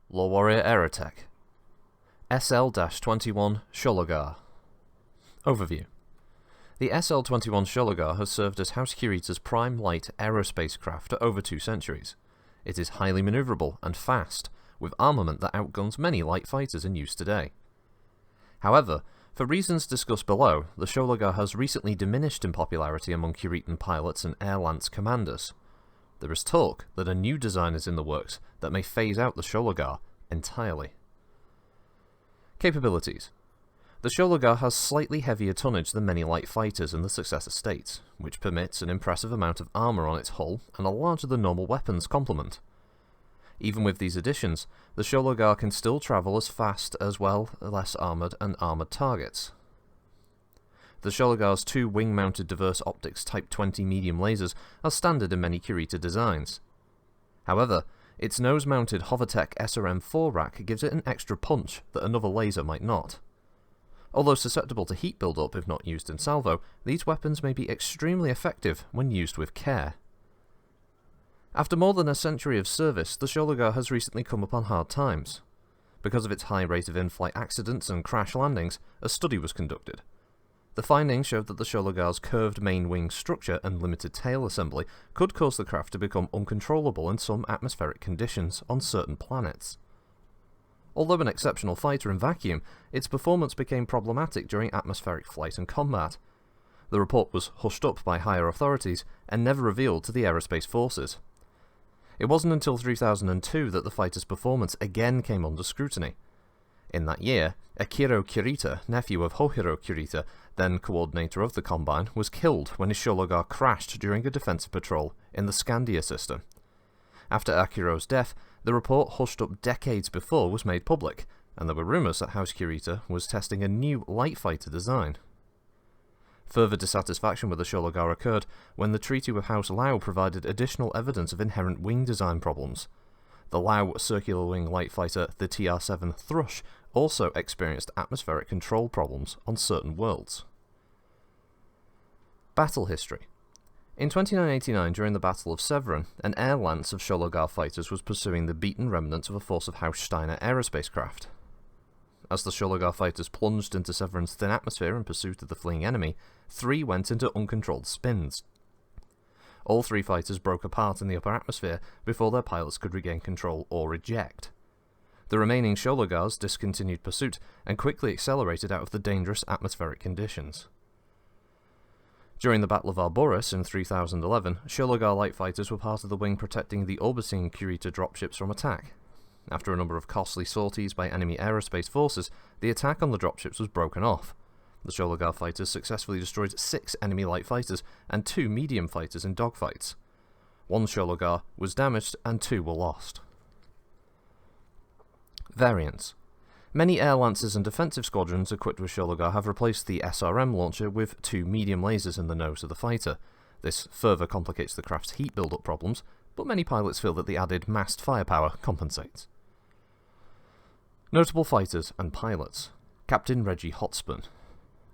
LoreWarrior Aerotech SL-21 Shologar. Overview. The SL-21 Shologar has served as House Kurita's prime light aerospace craft for over 2 centuries. It is highly maneuverable and fast, with armament that outguns many light fighters in use today. However, for reasons discussed below, the Shologar has recently diminished in popularity among Kuritan pilots and Air Lance commanders. There is talk that a new design is in the works that may phase out the Shologar entirely. Capabilities. The Shologar has slightly heavier tonnage than many light fighters in the successor states, which permits an impressive amount of armour on its hull and a larger than normal weapons complement. Even with these additions, the Shologar can still travel as fast as well less armoured and armoured targets. The Shologar's 2 wing-mounted diverse optics Type 20 medium lasers are standard in many Kurita designs. However, its nose-mounted Hovertech SRM-4 rack gives it an extra punch that another laser might not. Although susceptible to heat build-up if not used in salvo, these weapons may be extremely effective when used with care. After more than a century of service, the Shologar has recently come upon hard times. Because of its high rate of in-flight accidents and crash landings, a study was conducted. The findings showed that the Shologar's curved main wing structure and limited tail assembly could cause the craft to become uncontrollable in some atmospheric conditions on certain planets. Although an exceptional fighter in vacuum, its performance became problematic during atmospheric flight and combat. The report was hushed up by higher authorities and never revealed to the aerospace forces. It wasn't until 3002 that the fighter's performance again came under scrutiny. In that year, Akira Kurita, nephew of Hohiro Kurita, then coordinator of the Combine, was killed when his Shologar crashed during a defensive patrol in the Scandia system. After Akiro's death, the report hushed up decades before was made public, and there were rumours that House Kurita was testing a new light fighter design. Further dissatisfaction with the Shologar occurred when the treaty with House Lau provided additional evidence of inherent wing design problems. The Lau circular wing light fighter, the TR-7 Thrush, also experienced atmospheric control problems on certain worlds. Battle history. In 2989, during the Battle of Severin, an air lance of Shologar fighters was pursuing the beaten remnants of a force of House Steiner aerospace craft. As the Shologar fighters plunged into Severin's thin atmosphere in pursuit of the fleeing enemy, 3 went into uncontrolled spins. All 3 fighters broke apart in the upper atmosphere before their pilots could regain control or eject. The remaining Shologars discontinued pursuit and quickly accelerated out of the dangerous atmospheric conditions. During the Battle of Arboris in 3011, Shologar light fighters were part of the wing protecting the orbiting Kurita dropships from attack. After a number of costly sorties by enemy aerospace forces, the attack on the dropships was broken off. The Shologar fighters successfully destroyed 6 enemy light fighters and 2 medium fighters in dogfights. 1 Shologar was damaged and 2 were lost. Variants. Many air lances and defensive squadrons equipped with Shologar have replaced the SRM launcher with 2 medium lasers in the nose of the fighter. This further complicates the craft's heat build-up problems, but many pilots feel that the added massed firepower compensates. Notable fighters and pilots. Captain Reggie Hotspun.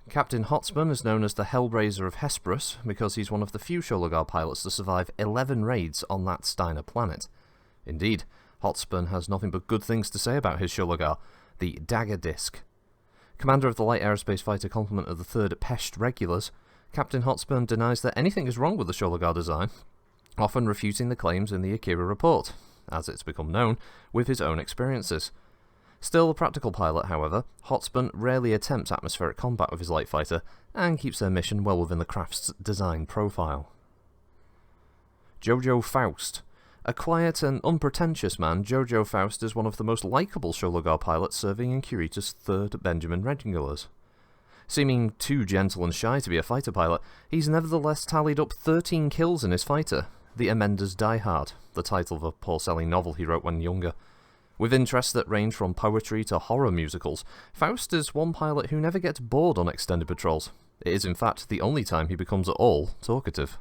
Captain Hotspun is known as the Hellraiser of Hesperus because he's one of the few Shologar pilots to survive 11 raids on that Steiner planet. Indeed, Hotspun has nothing but good things to say about his Shologar, the Dagger Disc. Commander of the light aerospace fighter complement of the 3rd Pesht Regulars, Captain Hotspun denies that anything is wrong with the Shologar design, often refuting the claims in the Akira report, as it's become known, with his own experiences. Still a practical pilot, however, Hotspun rarely attempts atmospheric combat with his light fighter, and keeps their mission well within the craft's design profile. Jojo Faust. A quiet and unpretentious man, Jojo Faust is one of the most likeable Shologar pilots serving in Kurita's 3rd Benjamin Regulars. Seeming too gentle and shy to be a fighter pilot, he's nevertheless tallied up 13 kills in his fighter, The Amenda's Die Hard, the title of a poor-selling novel he wrote when younger. With interests that range from poetry to horror musicals, Faust is one pilot who never gets bored on extended patrols. It is in fact the only time he becomes at all talkative.